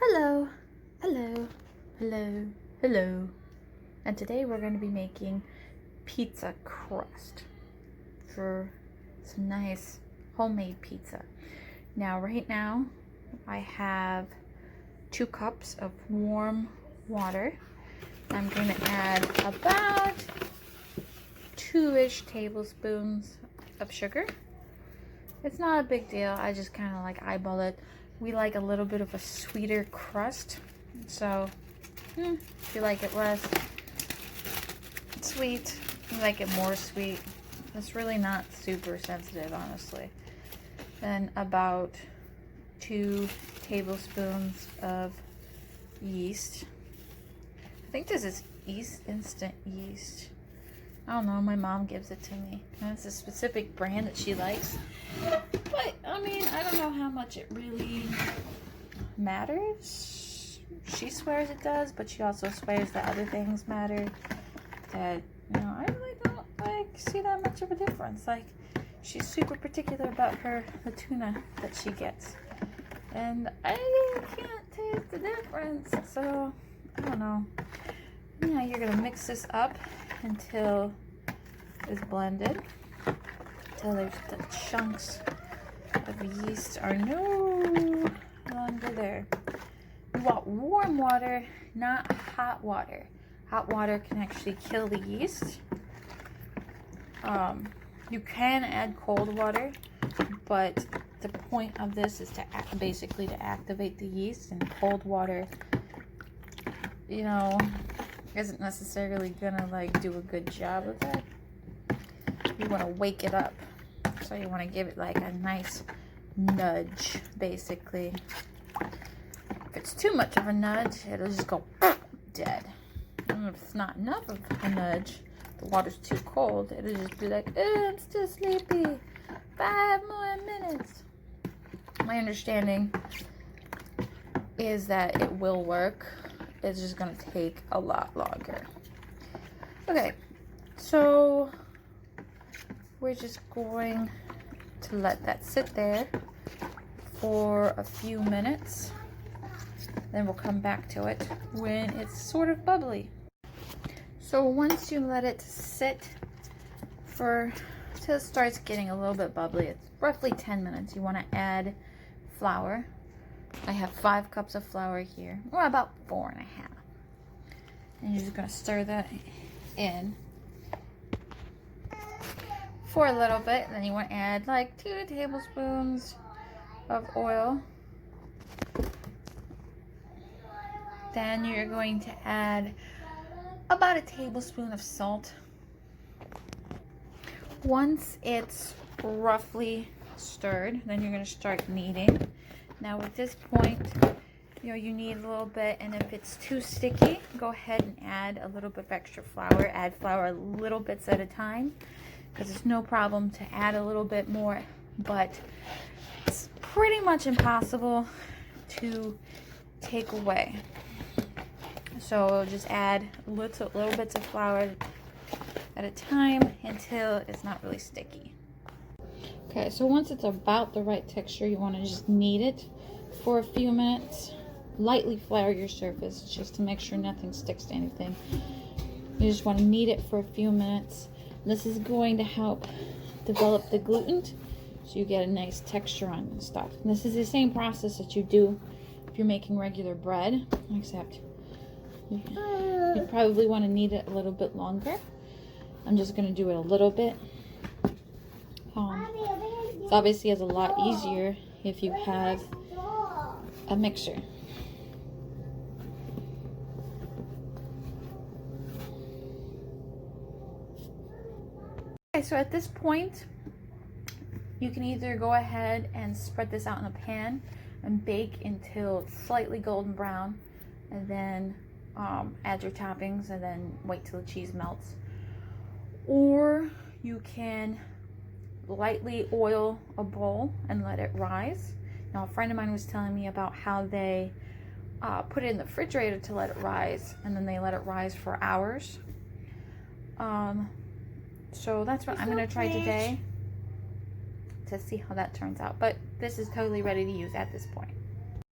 Hello, hello, hello, hello. And today we're going to be making pizza crust for some nice homemade pizza. Now, right now, I have 2 cups of warm water. I'm going to add about 2-ish tablespoons of sugar. It's not a big deal. I just kind of like eyeball it. We like a little bit of a sweeter crust. So, if you like it less sweet, you like it more sweet. It's really not super sensitive, honestly. Then about 2 tablespoons of yeast. I think this is instant yeast. I don't know, my mom gives it to me. And it's a specific brand that she likes. But, I mean, I don't know how much it really matters. She swears it does, but she also swears that other things matter. That, I really don't, see that much of a difference. She's super particular about the tuna that she gets. And I can't taste the difference, so, I don't know. Now you're going to mix this up until it's blended, until the chunks of yeast are no longer there. You want warm water, not hot water. Hot water can actually kill the yeast. You can add cold water, but the point of this is to basically to activate the yeast, and cold water, isn't necessarily gonna do a good job of that. You want to wake it up, so you want to give it a nice nudge, basically. If it's too much of a nudge, it'll just go dead. And if it's not enough of a nudge, the water's too cold, it'll just be like, I'm still sleepy, 5 more minutes. My understanding is that it will work. It's just going to take a lot longer. Okay, so we're just going to let that sit there for a few minutes. Then we'll come back to it when it's sort of bubbly. So once you let it sit till it starts getting a little bit bubbly, it's roughly 10 minutes, you want to add flour. I have 5 cups of flour here, or about 4.5. And you're just going to stir that in for a little bit. Then you want to add 2 tablespoons of oil. Then you're going to add about a tablespoon of salt. Once it's roughly stirred, then you're going to start kneading. Now at this point, you need a little bit, and if it's too sticky, go ahead and add a little bit of extra flour. Add flour little bits at a time, because it's no problem to add a little bit more, but it's pretty much impossible to take away. So just add little bits of flour at a time until it's not really sticky. Okay, so once it's about the right texture, you want to just knead it for a few minutes. Lightly flour your surface just to make sure nothing sticks to anything. You just want to knead it for a few minutes. This is going to help develop the gluten, so you get a nice texture on the stuff. And this is the same process that you do if you're making regular bread, except you probably want to knead it a little bit longer. I'm just going to do it a little bit. It's obviously a lot easier if you have a mixer. Okay, so at this point, you can either go ahead and spread this out in a pan and bake until it's slightly golden brown, and then add your toppings and then wait till the cheese melts. Or you can lightly oil a bowl and let it rise. Now, a friend of mine was telling me about how they put it in the refrigerator to let it rise, and then they let it rise for hours. So that's what I'm going to try today to see how that turns out. But this is totally ready to use at this point.